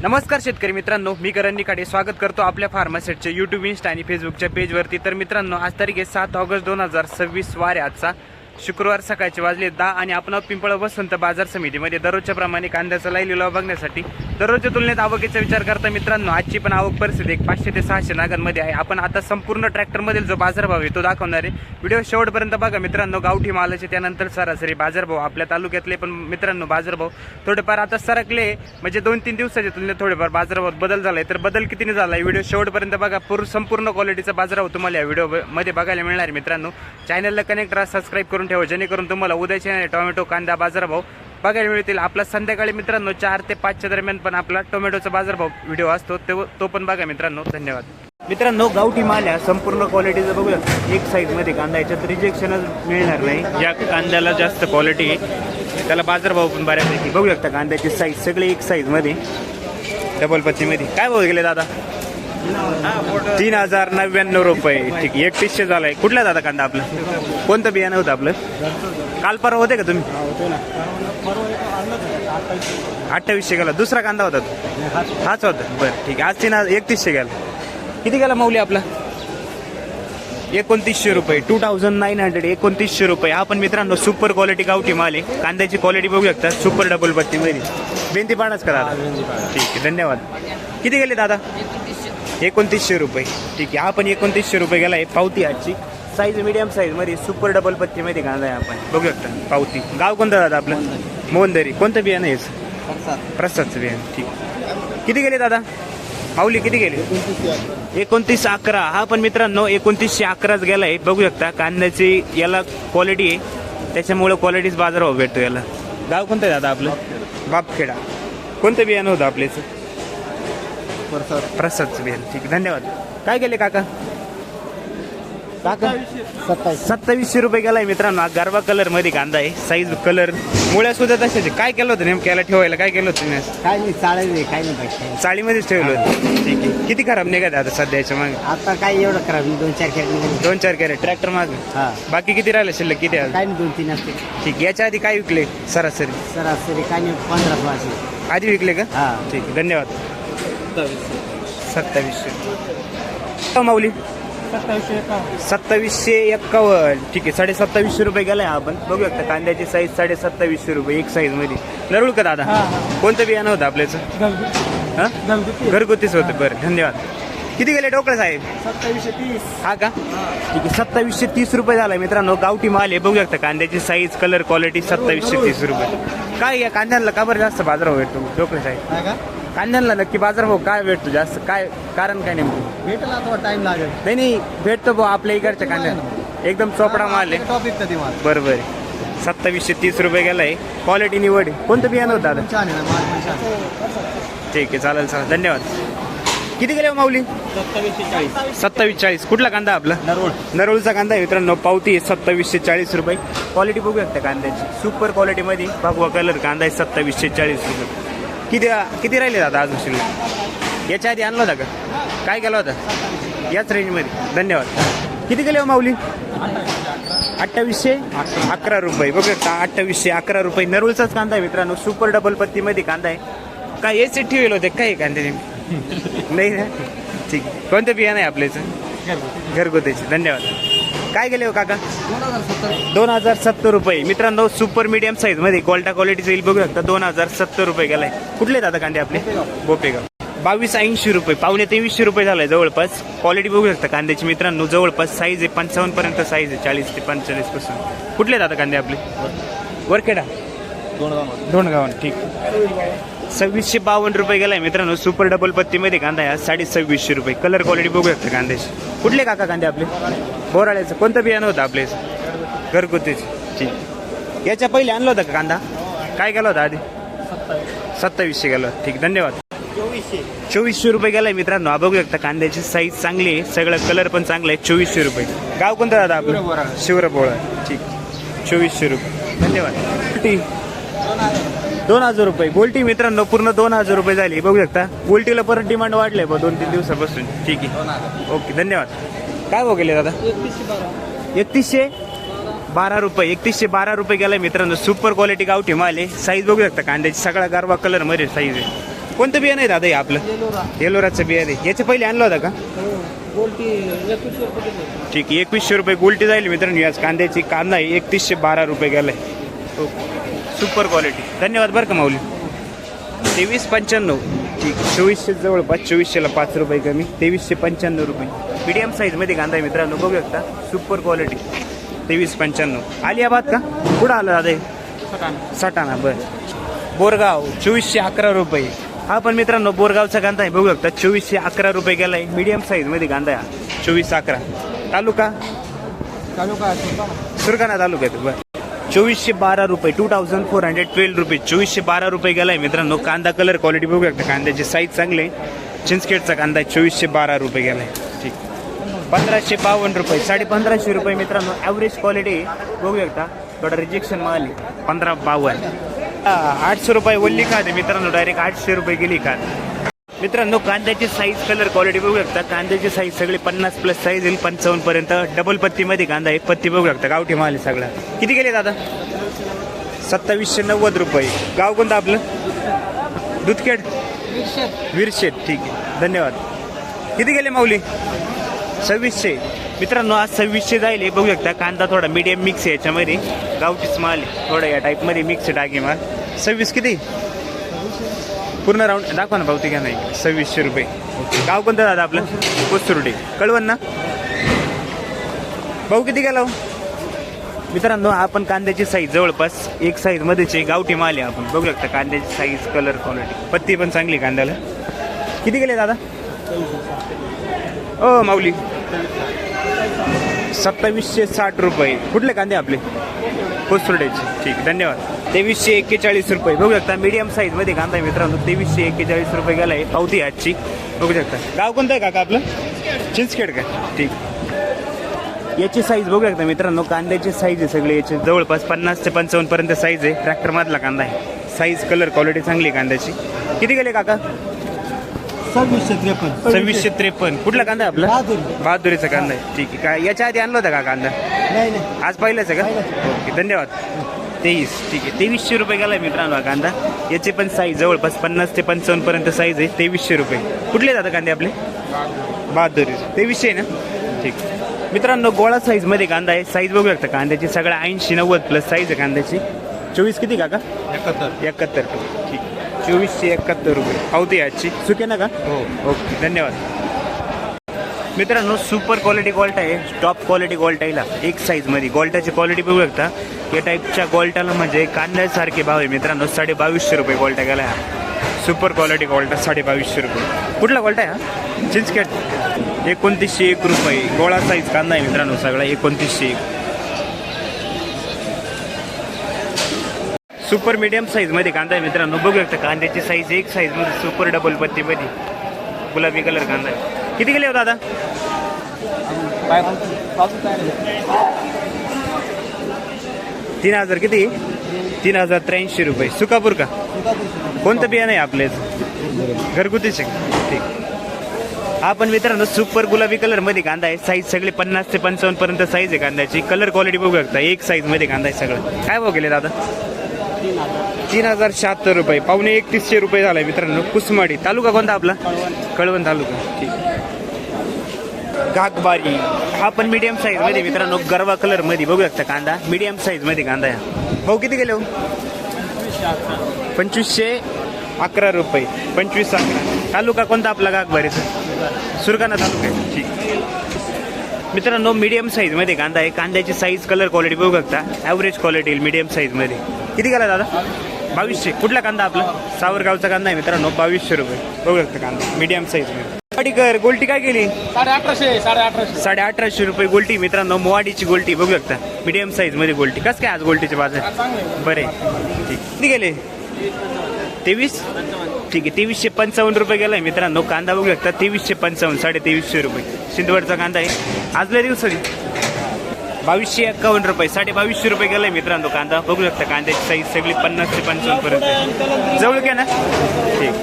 नमस्कार शेतकरी मित्रांनो, मी करण निखाडे स्वागत करतो आपल्या फार्मासेटच्या यूट्यूब, इंस्टा आणि फेसबुकच्या पेजवरती। तर मित्रांनो, आज तारीख आहे 7 ऑगस्ट 2026 वार आहे आजचा, शुक्रवार सकाळचे वाजले 10 आणि आपण पिंपळ वसंत बाजार समितीमध्ये दररोजच्या प्रमाणे कांद्याचा लाईव्ह लिलाव बघण्यासाठी दररोजच्या तुलनेत आवकेचा विचार करता मित्रांनो, आजची पण आवक परिस्थिती 500 ते 600 नागांमध्ये आहे। आपण आता संपूर्ण ट्रॅक्टरमधील जो बाजारभाव आहे तो दाखवणार आहे। व्हिडिओ शेवटपर्यंत बघा मित्रांनो। गावठी मालाचे त्यानंतर सरासरी बाजारभाव, आपल्या तालुक्यातले पण मित्रांनो बाजारभाव थोडेफार आता सरकले, म्हणजे 2-3 दिवसाच्या तुलनेत थोडेफार बाजारभावात बदल झालाय। तर बदल कितीने झालाय व्हिडिओ शेवटपर्यंत बघा। संपूर्ण क्वालिटीचा बाजारभाव तुम्हाला या व्हिडिओ मध्ये बघायला मिळणार आहे मित्रांनो। चॅनलला कनेक्ट राहा, सबस्क्राईब करून ठेवा, जेणेकरून तुम्हाला उद्याचे टोमॅटो कांदा बाजारभाव बघायला मिळतील। आपला संध्याकाळी मित्रांनो 4 ते 5च्या दरम्यान पण आपला टोमॅटोचा बाजारभाव व्हिडिओ असतो, तो पण बघा मित्रांनो। धन्यवाद मित्रांनो। गावठी माल आहे संपूर्ण क्वालिटीचा, बघूया एक साईज मध्ये कांदा, याच्यात रिजेक्शनच मिळणार नाही। या कांद्याला जास्त क्वालिटी आहे, त्याला बाजारभाव पण बऱ्यापैकी बघू शकता। कांद्याची साईज सगळे एक साईज मध्ये, डबल पत्तीमध्ये। काय भाव गेले दादा? 3099 रुपये। ठीक आहे, 3100 झालाय। कुठला दादा कांदा आपला? कोणतं बियाणं होतं आपलं? काल परवा होते का तुम्ही? 2800 गेला। दुसरा कांदा होता हाच होता? बरं ठीक आहे। आज 3100 गेला। किती गेला माऊली आपला? 2900 रुपये। 2900, 2900 रुपये। हा पण मित्रांनो सुपर क्वालिटी गावठी माल आहे। कांद्याची क्वालिटी बघू शकता, सुपर डबल पत्तीमध्ये। बेंती पाडाच करा दादा। ठीक आहे, धन्यवाद। किती गेले दादा? 2900 रुपये। ठीक आहे, हा पण 2900 रुपये गेला आहे। पावती आजची साईज मीडियम साईज मध्ये, सुपर डबल पत्तीमध्ये कांदा आहे। आपण बघू शकता पावती। गाव कोणतं दादा आपलं? मोहनदरी। कोणतं बियाणं आहे? प्रसादचं बियाणं। ठीक, किती गेले दादा माऊली? किती गेले? 2911। हा पण मित्रांनो 2911च गेलाय। बघू शकता कांद्याची याला क्वालिटी आहे, त्याच्यामुळे क्वालिटीच बाजारभाव भेटतो याला। गाव कोणतं आहे दादा आपलं? बापखेडा। कोणतं बियाणं होतं आपल्याचं? प्रसादचं बियाणं। ठीक, धन्यवाद। काय गेले काका? 2700 रुपये गेलाय मित्रांनो। गरबा कलर मध्ये कांदा आहे, साईज कलर मुळ्या सुद्धा तशाच। काय केलं होतं नेमकं याला ठेवायला? काय केलं होतं तुम्ही? काय नाही, चाळीमध्येच ठेवलं होतं। ठीक आहे, किती खराब निघाले आता सध्याच्या मागे? आता काय एवढं खराब? 2-4 कॅरेट. 2-4 कॅरेट ट्रॅक्टर मागे। बाकी किती राहिले शिल्लक? किती आहे? काय नाही, 2-3 असते। ठीक, याच्या आधी काय विकले सरासरी? सरासरी काय नाही, 15-16 आधी विकले का? हा। ठीक आहे, धन्यवाद। 2700 माऊली? 2751। ठीक आहे, 2750 रुपये गेलाय। आपण बघू शकता कांद्याची साईज 2750 रुपये एक साईज मध्ये। नरुळ का दादा? कोणतं बियाणं होतं आपल्याचं? घरगुतीच होतं। बरं, धन्यवाद। किती गेले डोकळे साहेब? 2730। हा का? ठीक आहे, 2730 रुपये झालाय मित्रांनो। गावठी माल आहे, बघू शकता कांद्याची साईज कलर क्वालिटी 2730 रुपये। काय या कांद्याला का बरं जास्त बाजारभाव भेटतो डोकळे साहेब? कांद्याला नक्की बाजारभाव काय भेटतो जास्त? काय कारण काय नेमकं? भेटेल आता, टाइम लागेल। नाही भेटतो भाऊ आपल्या इकडच्या कांद्याला, एकदम चोपडा माल आहे। टॉपिक कधी माल बरोबर आहे। 2730 रुपये गेलाय। क्वालिटी निवड आहे। कोणतं बियाणं होतं आता? छान आहे माल पण छान। ठीक आहे, चालेल चालेल, धन्यवाद। किती गेले माऊली? 2740। कुठला कांदा आपला? नरोळचा कांदा आहे मित्रांनो। पावती आहे 2740 रुपये। क्वालिटी बघू शकता कांद्याची, सुपर क्वालिटी मध्ये भगवा कलर कांदा आहे। 2740 रुपये। किती राहिले दादा अजून शिल्लक? याच्या आधी आणला होता का? काय केला होता? याच रेंजमध्ये। धन्यवाद। किती गेले माऊली? 2811 रुपये। बघू शकता 2811 रुपये। नरुळचाच कांदा आहे मित्रांनो, सुपर डबल पत्तीमध्ये कांदा आहे। काय याचे ठेवले होते काय कांदे? नाही ना? ठीक, कोणतं बियाणं आहे आपल्याचं? घरगुतीचे। धन्यवाद। काय गेले हो काका? 2070 रुपये मित्रांनो। सुपर मीडियम साईज मध्ये क्वालिटीचं येईल, बघू शकता 2070 रुपये गेलाय। कुठले दादा कांदे आपले? बोपेगाव। 2280 रुपये, 2300 रुपये झालाय जवळपास। क्वालिटी बघू शकता कांद्याची मित्रांनो, जवळपास साईज आहे 55 पर्यंत साईज आहे, 40 ते 45 पासून। कुठले दादा कांदे आपले? वरखेडा, धोंडगावन। ठीक, 2652 रुपये गेलाय मित्रांनो। सुपर डबल पत्तीमध्ये कांदा आहे, 2650 रुपये। कलर क्वालिटी बघू शकता कांद्याची। कुठले काका कांदे आपले? बोराळ्याचं। कोणतं बियाणं होतं आपले? घरगुतीच। ठीक, याच्या पहिले आणलं होतं का कांदा? काय गेला होता आधी? 2700 गेला। ठीक, धन्यवाद। 2400 रुपये गेलाय मित्रांनो। हा बघू शकता कांद्याची साईज चांगली आहे, सगळं कलर पण चांगलं आहे। 2400 रुपये। गाव कोणतं दादा आपलं? शिवरपोळा। ठीक, 2400 रुपये। धन्यवाद। 2000 रुपये गोल्टी मित्रांनो, पूर्ण 2000 रुपये झाली। बघू शकता गोल्टीला परत डिमांड वाढलंय 2-3 दिवसापासून। ठीक आहे, ओके, धन्यवाद। काय हो गेले दादा? 3112 रुपये। 3112 रुपये गेलाय मित्रांनो। सुपर क्वालिटी गावठी माल आहे। साईज बघू शकता कांद्याची, सगळा गारवा कलर मध्ये साईज आहे। कोणतं बियाणं आहे दादा हे आपलं? येलोराचं बियाणे. याच्या पहिले आणलं होतं का? ठीक आहे, 2100 रुपये गोल्टी जाईल मित्रांनो. याच कांद्याची कांदा आहे 3112 रुपये गेलाय. Super quality. धन्यवाद बरं का माऊली. 2395. ठीक, 2400 जवळपास. 2400ला 5 रुपये कमी. 2395 रुपये. मीडियम साईजमध्ये कांदा आहे मित्रांनो, बघू शकता. Super quality. 2395. अलियाबाद का? कुठं आलं दादा हे? सटाणा. बरं. बोरगाव 2411 रुपये. हा पण मित्रांनो बोरगावचा कांदा आहे, बघू शकता. 2411 रुपये गेलाय. मीडियम साईजमध्ये कांदा आहे. 2411. तालुका सुरगाणा तालुक्यात. बरं. 2412 रुपये. 2412 रुपये. 2412 रुपये गेलाय मित्रांनो. कांदा कलर क्वालिटी बघू शकता. कांद्याची साईज चांगली आहे. चिंचखेडचा कांदा आहे. 2412 रुपये गेलाय. ठीक. 1552 रुपये. 1550 रुपये मित्रांनो. ॲव्हरेज क्वालिटी बघू शकता. थोडा रिजेक्शन माल आहे. 1552. 800 रुपये वल्ली खाते मित्रांनो. डायरेक्ट 800 रुपये गेली खात. मित्रांनो कांद्याची साईज कलर क्वालिटी बघू शकता. कांद्याची साईज सगळी 50+ साईज येईल. 55 पर्यंत डबल पत्तीमध्ये कांदा आहे. पत्ती बघू शकता. गावठी माल आहे सगळा. किती गेले दादा? 2790 रुपये. गाव कोणतं आपलं? दुधखेड विरशेत. ठीक आहे, धन्यवाद. किती गेले माऊली? 2600. मित्रांनो आज 2600 जाईल. हे बघू शकता. कांदा थोडा मीडियम मिक्स आहे याच्यामध्ये. गावठीच माल आहे. थोडा या टाईपमध्ये मिक्स टाकी माल. 26 किती? पूर्ण राऊंड दाखवा ना भावती का नाही. 2600 रुपये. गाव कोणतं दादा आपलं? कोसुर्डी. कळवण ना? भाऊ किती गेला? मित्रांनो आपण कांद्याची साईज जवळपास एक साईजमध्येच आहे. गावठी माल आहे. आपण बघू शकता कांद्याची साईज कलर क्वालिटी. पत्ती पण चांगली कांद्याला. किती गेले दादा? ओ माऊली 2760 रुपये. कुठले कांदे आपले? कोसुर्ड्याचे. ठीक, धन्यवाद. 2341 रुपये. बघू शकता मीडियम साईजमध्ये कांदा आहे मित्रांनो. 2341 रुपये गेला आहे. पावती आजची बघू शकता. गाव कोणतं आहे काका आपलं? चिंचखेड का? ठीक. याची साईज बघू शकता मित्रांनो. कांद्याची साईज आहे सगळी याची जवळपास 50 ते 55 पर्यंत साईज आहे. ट्रॅक्टरमधला कांदा आहे. साईज कलर क्वालिटी चांगली आहे कांद्याची. किती गेले काका? 2653. कुठला कांदा आहे आपला? बहादुरीचा कांदा आहे. ठीक आहे. काय याच्या आधी आणला होता का कांदा? आज पाहिलंच आहे का? ओके, धन्यवाद. 23. ठीक आहे, 2300 रुपये गेलाय मित्रांनो हा कांदा. याची पण साईज जवळपास 50 ते 55 पर्यंत साईज आहे. 2300 रुपये. कुठले जातात कांदे आपले? बहादुरी. 2300 ना? ठीक. मित्रांनो गोळा साईजमध्ये कांदा आहे. साईज बघू शकता कांद्याची सगळ्या 80-90+ साईज आहे कांद्याची. 24 किती काका? 71. ठीक. 2471 रुपये. पावती आजची. सुके ना का? हो. ओके, धन्यवाद. मित्रांनो सुपर क्वालिटी गोल्ट आहे. टॉप क्वालिटी गोल्ट आहे. एक साईजमध्ये गोल्टाची क्वालिटी बघू शकता. या टाईपच्या गोल्टाला म्हणजे कांद्यासारखे भाव आहे मित्रांनो. 2250 रुपये गोल्टा गेला हा. सुपर क्वालिटी गोल्टा 2250 रुपये. कुठला गोल्टा आहे हा? चिंचखेड. 2901 रुपये. गोळा साईज कांदा आहे मित्रांनो सगळा. 2901. सुपर मीडियम साईजमध्ये कांदा आहे मित्रांनो. बघू शकता कांद्याची साईज एक साईजमध्ये सुपर डबल पत्तीमध्ये गुलाबी कलर कांदा आहे. किती गेले हो दादा? 3000 किती? 3083 रुपये. सुकापूर का? कोणतं बियाणं आहे आपल्याच? घरगुतीचे. ठीक. हा पण मित्रांनो सुपर गुलाबी कलर मध्ये कांदा आहे. साईज सगळे 50 ते 55 पर्यंत साईज आहे कांद्याची. कलर क्वालिटी बघू शकता. एक साईज मध्ये कांदा आहे सगळं. काय भाव गेले दादा? 3076 रुपये. पावणे 3100 रुपये झालाय मित्रांनो. कुसमाडी. तालुका कोणता आपला? कळवण तालुका. ठीक. घागबारी. हा पण मीडियम साईज मध्ये मित्रांनो. गरवा कलर मध्ये बघू शकता कांदा. मीडियम साईज मध्ये कांदा आहे. भाऊ किती गेले हो? 2511 रुपये. 2511. तालुका कोणता आपला? घागबारीचा. सुरगाणा तालुका आहे. ठीक. मित्रांनो मीडियम साईज मध्ये कांदा आहे. कांद्याची साईज कलर क्वालिटी बघू शकता. ॲव्हरेज क्वालिटी येईल मीडियम साईज मध्ये. किती गेला दादा? 2200. कुठला कांदा आपला? सावरगावचा कांदा आहे मित्रांनो. 2200 रुपये. बघू शकता कांदा मीडियम साईज मध्ये. वाडीकर गोल्टी काय केली? 1850 रुपये गोल्टी मित्रांनो. मोवाडीची गोल्टी बघू शकता. मीडियम साईज मध्ये गोल्टी. कसं काय आज गोल्टीचे बाजार? बरे. ठीक. किती गेले? 23. ठीक आहे. 2355 रुपये गेलाय मित्रांनो. कांदा बघू शकता. 2355. 2350 रुपये. सिंधवडचा कांदा आहे. आज लय दिवसाची 2251 रुपये. 2250 रुपये गेलाय मित्रांनो कांदा. बघू शकता कांद्याची साईज सगळी 50 ते 55 पर्यंत. जवळ घ्या ना. ठीक.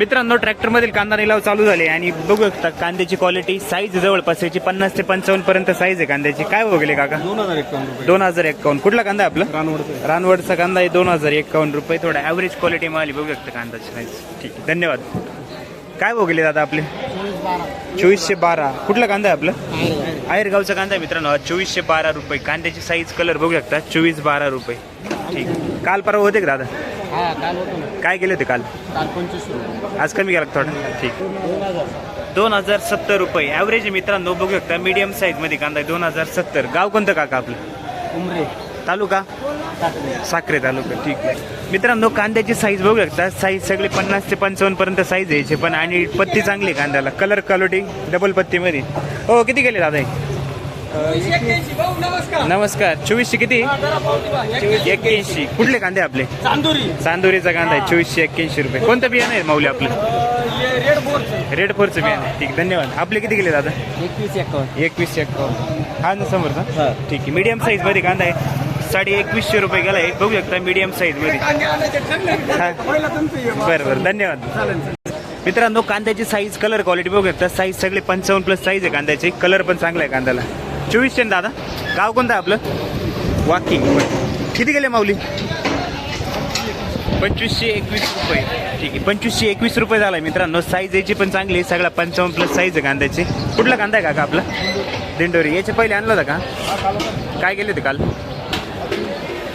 मित्रांनो ट्रॅक्टर मधील कांदा निलाव चालू झाले आणि बघू शकता कांद्याची क्वालिटी साईज जवळपास याची 50 ते 55 पर्यंत साईज आहे कांद्याची. काय भाव गेले काका? 2051. कुठला कांदा आहे आपला? रानवडचा कांदा आहे 2051 रुपये. थोडा ऍव्हरेज क्वालिटी मिळाली बघू शकता कांद्याची साईज. ठीक आहे, धन्यवाद. काय भाव गेले दादा आपले? 2412. कुठला कांदा आहे आपलं? आयरगावचा कांदा आहे मित्रांनो 2412 रुपये. कांद्याची साईज कलर बघू शकता 2412 रुपये. ठीक. काल परवा होते का दादा? काय गेले होते काल? आज कमी गेला थोडं. ठीक. 2070 रुपये ॲव्हरेज मित्रांनो बघू शकता. मीडियम साईज मध्ये कांदा आहे 2070. गाव कोणतं काका आपलं? उमरे तालुका साक्रे तालुका. ठीक आहे मित्रांनो कांद्याची साईज बघू शकता. साईज सगळे 50 ते 55 पर्यंत साईज यायचे पण आणि पत्ती चांगली आहे कांद्याला. कलर क्वालिटी डबल पत्तीमध्ये. हो किती गेले दादा? नमस्कार. 2400 किती? 81. कुठले कांदे आपले? चांदोरीचा कांदा आहे 2481 रुपये. कोणतं बियाणं आहे माऊली आपलं? रेड फोरचं बियाणं आहे. ठीक, धन्यवाद. आपले किती गेले दादा? 2151. हा ना समोरचा. ठीक आहे. मीडियम साईज मध्ये कांदा आहे 2150 रुपये गेला आहे बघू शकता मीडियम साईज मध्ये. बरं बरं, धन्यवाद. मित्रांनो कांद्याची साईज कलर क्वालिटी बघू शकता. साईज सगळे 55+ साईज आहे कांद्याची. कलर पण चांगला आहे कांद्याला. 2400 दादा. गाव कोणतं आहे आपलं? वाकिंग. किती गेले माऊली? 2521 रुपये. ठीक आहे, 2521 रुपये झाला मित्रांनो. साईज याची पण चांगली आहे. सगळा 55+ साईज आहे कांद्याची. कुठला कांदा आहे काका आपला? दिंडोरी. याच्या पहिले आणला होता का? काय गेले होते काल?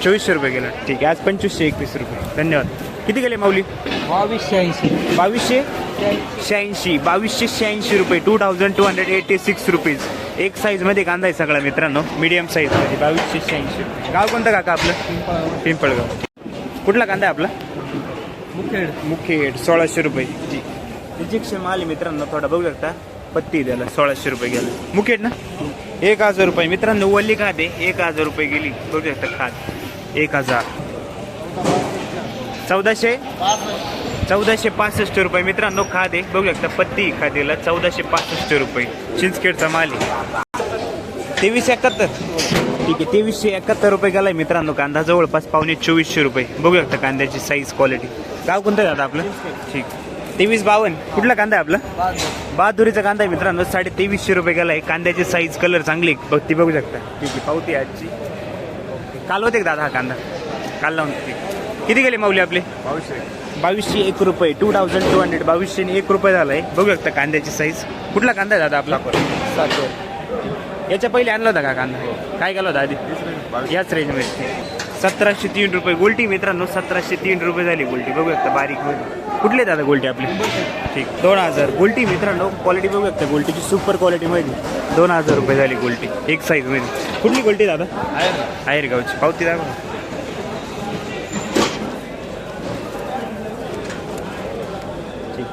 2400 रुपये गेलं. ठीक आहे, आज 2521 रुपये. धन्यवाद. किती गेले माऊली? 2286. 2286 रुपये. 2286 रुपीज. एक साईज मध्ये कांदा आहे सगळा मित्रांनो. मीडियम साईज मध्ये 2286 रुपये. गाव कोणतं काका आपलं? पिंपळगाव. कुठला कांदा आहे आपला? मुखेड. 1600 रुपये. ठीक. इंजेक्शन माल आहे मित्रांनो. थोडा बघू शकता पत्ती द्यायला 1600 रुपये गेला. मुखेड ना 1000 रुपये मित्रांनो. वल्ली खाद आहे 1000 रुपये गेली बघू शकता. खाद 1000. 1465 रुपये मित्रांनो. खाद आहे बघू शकता. पत्ती खादेला 1465 रुपये. चिंचखेडचा माल आहे. 2371. ठीक आहे, 2371 रुपये गेलाय मित्रांनो कांदा. जवळपास 2400 रुपये बघू शकता कांद्याची साईज क्वालिटी. गाव कोणतं आहे दादा आपलं? ठीक. 2352. कुठला कांदा आहे आपला? बहादुरीचा कांदा आहे मित्रांनो. 2350 रुपये गेलाय. कांद्याची साईज कलर चांगली ती बघू शकता. ठीक आहे, पावती आजची. काल होते का दादा हा कांदा? काल लावून. ठीक. किती गेले माऊली आपले? 2201 रुपये. 2200. 2201 रुपये झालाय बघू शकता कांद्याची साईज. कुठला कांदा आहे दादा आपला? याच्या पहिले आणला होता का कांदा? काय केला होता आधी? याच रेंजमध्ये. 1703 रुपये गोल्टी मित्रांनो. 1703 रुपये झाली गोल्टी बघू शकता. बारीक मध्ये. कुठले दादा गोल्टी आपली? ठीक. 2000 गोल्टी मित्रांनो. क्वालिटी बघू शकता गोल्टीची सुपर क्वालिटी मध्ये. 2000 रुपये झाली गोल्टी एक साईज मध्ये. कुठली गोल्टी दादा? आयरगावची. पावती दाखवा. ठीक.